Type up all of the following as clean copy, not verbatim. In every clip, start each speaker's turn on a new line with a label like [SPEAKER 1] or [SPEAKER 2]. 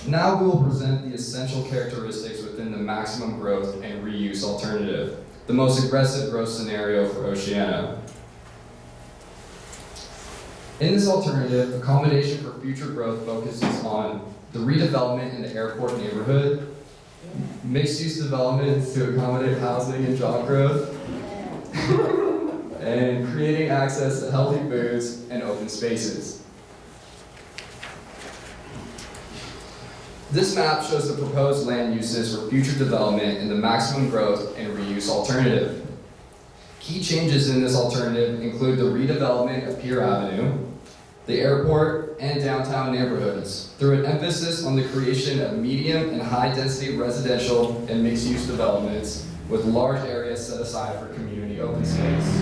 [SPEAKER 1] Now we will present the essential characteristics within the maximum growth and reuse alternative, the most aggressive growth scenario for Oceano. In this alternative, accommodation for future growth focuses on the redevelopment in the airport neighborhood, mixed-use developments to accommodate housing and job growth, and creating access to healthy foods and open spaces. This map shows the proposed land uses for future development in the maximum growth and reuse alternative. Key changes in this alternative include the redevelopment of Pier Avenue, the airport, and downtown neighborhoods through an emphasis on the creation of medium and high-density residential and mixed-use developments with large areas set aside for community open space.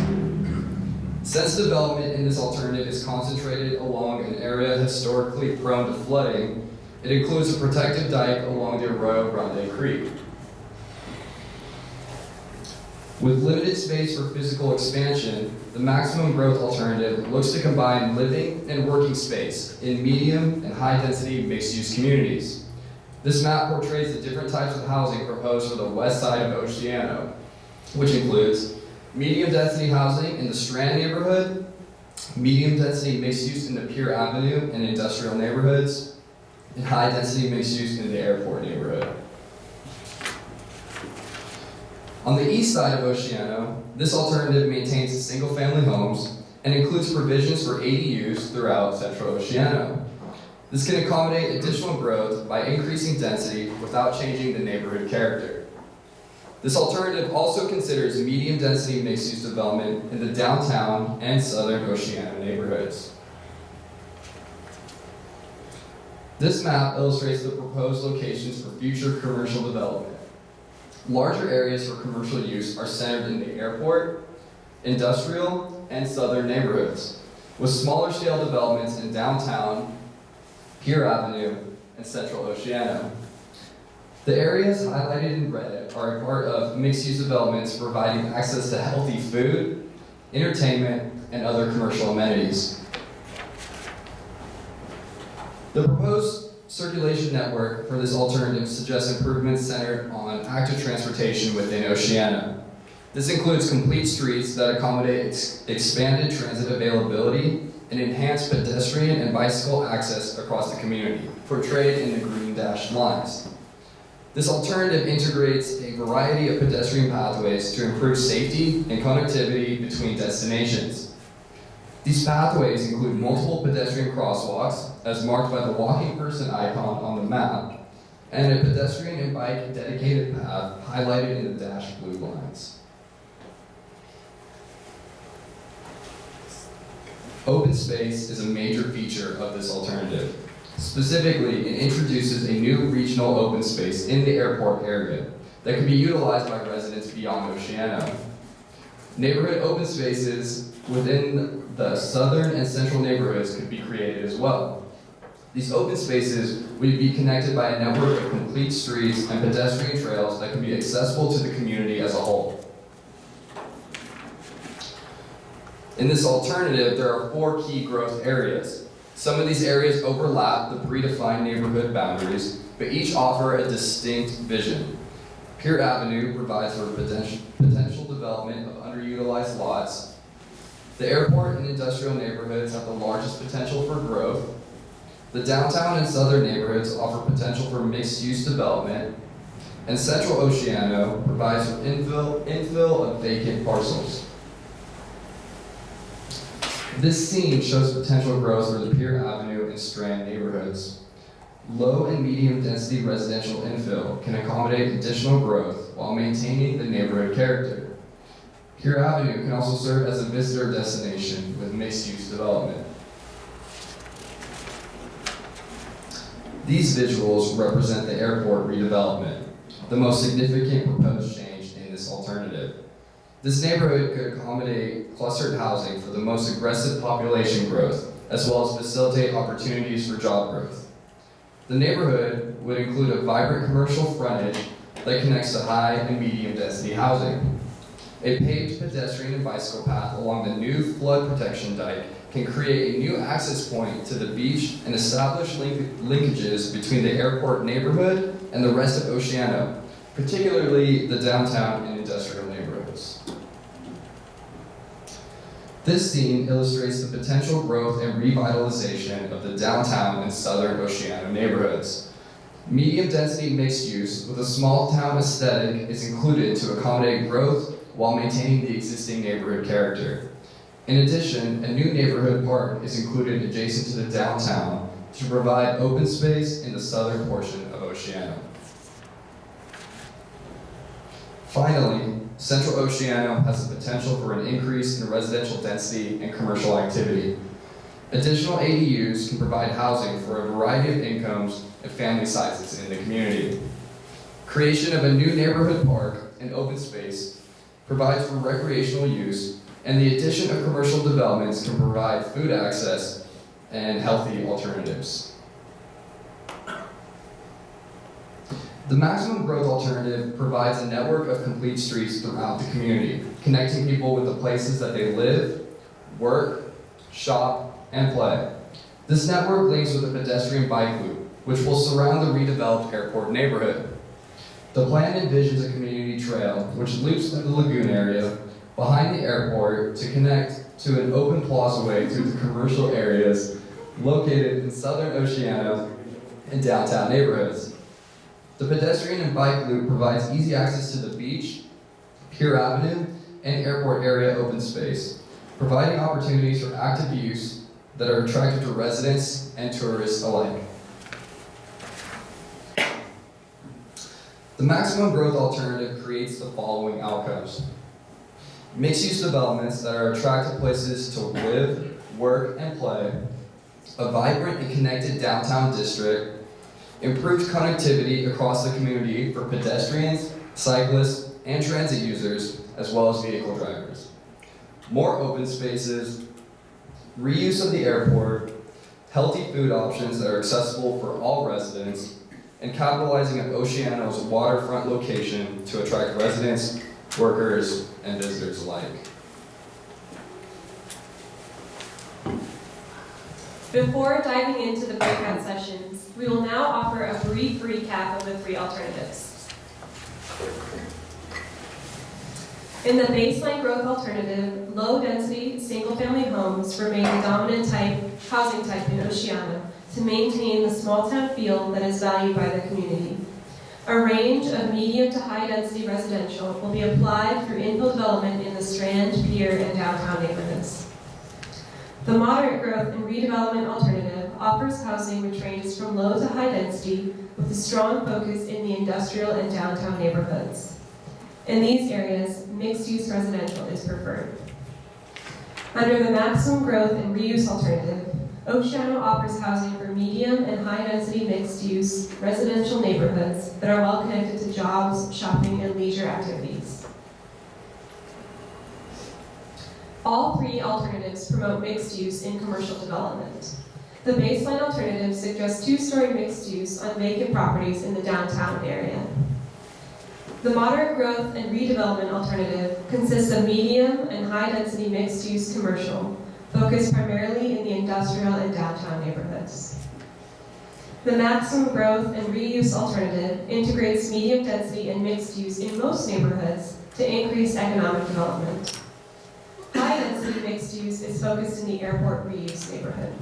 [SPEAKER 1] Since development in this alternative is concentrated along an area historically prone to flooding, it includes a protected dike along the Arroyo Grande Creek. With limited space for physical expansion, the maximum growth alternative looks to combine living and working space in medium and high-density mixed-use communities. This map portrays the different types of housing proposed for the west side of Oceano, which includes medium-density housing in the Strand neighborhood, medium-density mixed-use in the Pier Avenue and industrial neighborhoods, and high-density mixed-use in the airport neighborhood. On the east side of Oceano, this alternative maintains single-family homes and includes provisions for ADUs throughout central Oceano. This can accommodate additional growth by increasing density without changing the neighborhood character. This alternative also considers medium-density mixed-use development in the downtown and southern Oceano neighborhoods. This map illustrates the proposed locations for future commercial development. Larger areas for commercial use are centered in the airport, industrial, and southern neighborhoods, with smaller scale developments in downtown, Pier Avenue, and central Oceano. The areas highlighted in red are a part of mixed-use developments providing access to healthy food, entertainment, and other commercial amenities. The proposed circulation network for this alternative suggests improvements centered on active transportation within Oceano. This includes complete streets that accommodate expanded transit availability and enhanced pedestrian and bicycle access across the community, portrayed in the green dashed lines. This alternative integrates a variety of pedestrian pathways to improve safety and connectivity between destinations. These pathways include multiple pedestrian crosswalks, as marked by the walking person icon on the map, and a pedestrian and bike dedicated path highlighted in the dashed blue lines. Open space is a major feature of this alternative. Specifically, it introduces a new regional open space in the airport area that can be utilized by residents beyond Oceano. Neighborhood open spaces within the southern and central neighborhoods could be created as well. These open spaces would be connected by a network of complete streets and pedestrian trails that could be accessible to the community as a whole. In this alternative, there are 4 key growth areas. Some of these areas overlap the predefined neighborhood boundaries, but each offer a distinct vision. Pier Avenue provides for potential development of underutilized lots. The airport and industrial neighborhoods have the largest potential for growth. The downtown and southern neighborhoods offer potential for mixed-use development. And central Oceano provides for infill of vacant parcels. This scene shows potential growth for the Pier Avenue and Strand neighborhoods. Low and medium density residential infill can accommodate additional growth while maintaining the neighborhood character. Pier Avenue can also serve as a visitor destination with mixed-use development. These visuals represent the airport redevelopment, the most significant proposed change in this alternative. This neighborhood could accommodate clustered housing for the most aggressive population growth, as well as facilitate opportunities for job growth. The neighborhood would include a vibrant commercial frontage that connects to high and medium density housing, a paved pedestrian and bicycle path along the new flood protection dike can create a new access point to the beach and establish linkages between the airport neighborhood and the rest of Oceano, particularly the downtown and industrial neighborhoods. This scene illustrates the potential growth and revitalization of the downtown and southern Oceano neighborhoods. Medium-density mixed use with a small town aesthetic is included to accommodate growth while maintaining the existing neighborhood character. In addition, a new neighborhood park is included adjacent to the downtown to provide open space in the southern portion of Oceano. Finally, Central Oceano has the potential for an increase in residential density and commercial activity. Additional ADUs can provide housing for a variety of incomes and family sizes in the community. Creation of a new neighborhood park and open space provides for recreational use, and the addition of commercial developments can provide food access and healthy alternatives. The maximum growth alternative provides a network of complete streets throughout the community, connecting people with the places that they live, work, shop, and play. This network links with a pedestrian bike loop, which will surround the redeveloped airport neighborhood. The plan envisions a community trail which loops through the lagoon area behind the airport to connect to an open plaza-way through the commercial areas located in southern Oceano and downtown neighborhoods. The pedestrian and bike loop provides easy access to the beach, Pier Avenue, and airport area open space, providing opportunities for active use that are attractive to residents and tourists alike. The maximum growth alternative creates the following outcomes. Mixed-use developments that are attractive places to live, work, and play, a vibrant and connected downtown district, improved connectivity across the community for pedestrians, cyclists, and transit users, as well as vehicle drivers. More open spaces, reuse of the airport, healthy food options that are accessible for all residents, and capitalizing on Oceano's waterfront location to attract residents, workers, and visitors alike.
[SPEAKER 2] Before diving into the breakout sessions, we will now offer a brief recap of the three alternatives. In the baseline growth alternative, low-density, single-family homes remain the dominant housing type in Oceano to maintain the small-town feel that is valued by the community. A range of medium to high-density residential will be applied through infill development in the Strand, Pier, and downtown neighborhoods. The moderate growth and redevelopment alternative offers housing which ranges from low to high density with a strong focus in the industrial and downtown neighborhoods. In these areas, mixed-use residential is preferred. Under the maximum growth and reuse alternative, Oceano offers housing for medium and high-density mixed-use residential neighborhoods that are well connected to jobs, shopping, and leisure activities. All three alternatives promote mixed use in commercial development. The baseline alternative suggests two-story mixed use on vacant properties in the downtown area. The moderate growth and redevelopment alternative consists of medium and high-density mixed-use commercial, focused primarily in the industrial and downtown neighborhoods. The maximum growth and reuse alternative integrates medium density and mixed use in most neighborhoods to increase economic development. High-density mixed use is focused in the airport reuse neighborhood.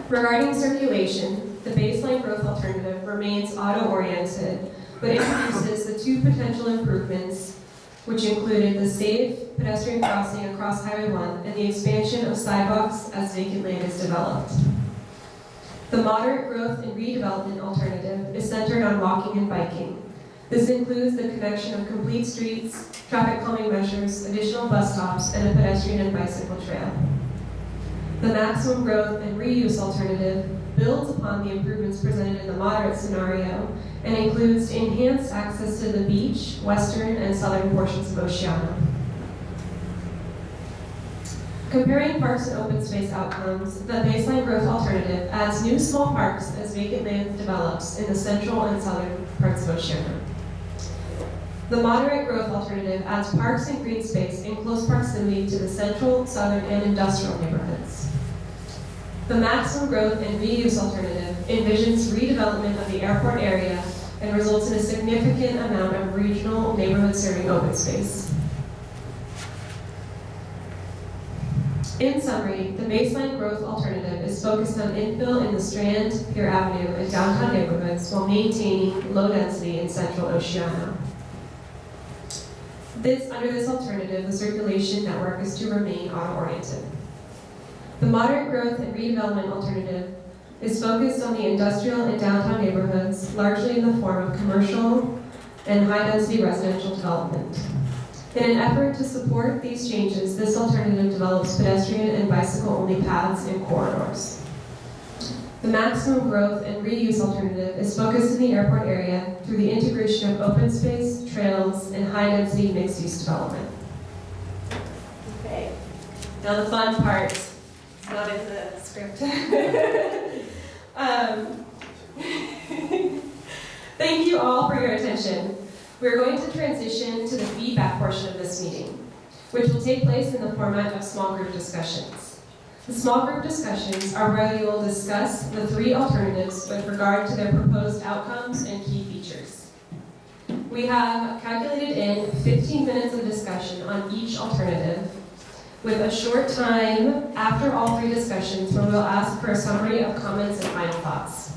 [SPEAKER 2] Regarding circulation, the baseline growth alternative remains auto-oriented, but introduces the two potential improvements, which included the safe pedestrian crossing across Highway 1 and the expansion of sidewalks as vacant land is developed. The moderate growth and redevelopment alternative is centered on walking and biking. This includes the connection of complete streets, traffic calming measures, additional bus stops, and a pedestrian and bicycle trail. The maximum growth and reuse alternative builds upon the improvements presented in the moderate scenario and includes enhanced access to the beach, western, and southern portions of Oceano. Comparing parks and open space outcomes, the baseline growth alternative adds new small parks as vacant land develops in the central and southern parts of Oceano. The moderate growth alternative adds parks and green space in close proximity to the central, southern, and industrial neighborhoods. The maximum growth and reuse alternative envisions redevelopment of the airport area and results in a significant amount of regional neighborhood serving open space. In summary, the baseline growth alternative is focused on infill in the Strand, Pier Avenue, and downtown neighborhoods while maintaining low density in central Oceano. Under this alternative, the circulation network is to remain auto-oriented. The moderate growth and redevelopment alternative is focused on the industrial and downtown neighborhoods, largely in the form of commercial and high-density residential development. In an effort to support these changes, this alternative develops pedestrian and bicycle-only paths and corridors. The maximum growth and reuse alternative is focused in the airport area through the integration of open space, trails, and high-density mixed-use development. Okay, now the fun part. It's not in the script. Thank you all for your attention. We're going to transition to the feedback portion of this meeting, which will take place in the format of small group discussions. The small group discussions are where you will discuss the three alternatives with regard to their proposed outcomes and key features. We have calculated in 15 minutes of discussion on each alternative, with a short time after all three discussions where we'll ask for a summary of comments and final thoughts.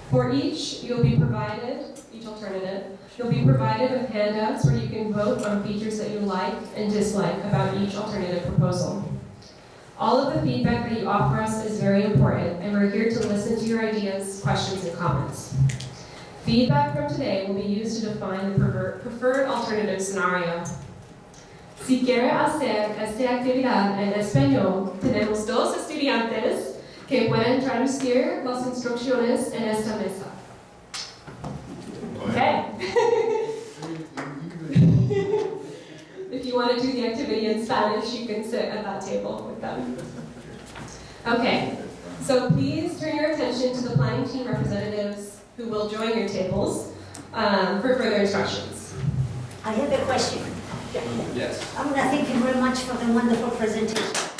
[SPEAKER 2] For each alternative, you'll be provided with handouts where you can vote on features that you like and dislike about each alternative proposal. All of the feedback that you offer us is very important, and we're here to listen to your ideas, questions, and comments. Feedback from today will be used to define the preferred alternative scenario. Si quiere hacer esta actividad en español, tenemos dos estudiantes que pueden traducir las instrucciones en esta mesa. Okay. If you want to do the activity in Spanish, you can sit at that table with them. Okay, so please turn your attention to the planning team representatives who will join your tables for further instructions.
[SPEAKER 3] I have a question.
[SPEAKER 1] Yes.
[SPEAKER 3] I want to thank you very much for the wonderful presentation.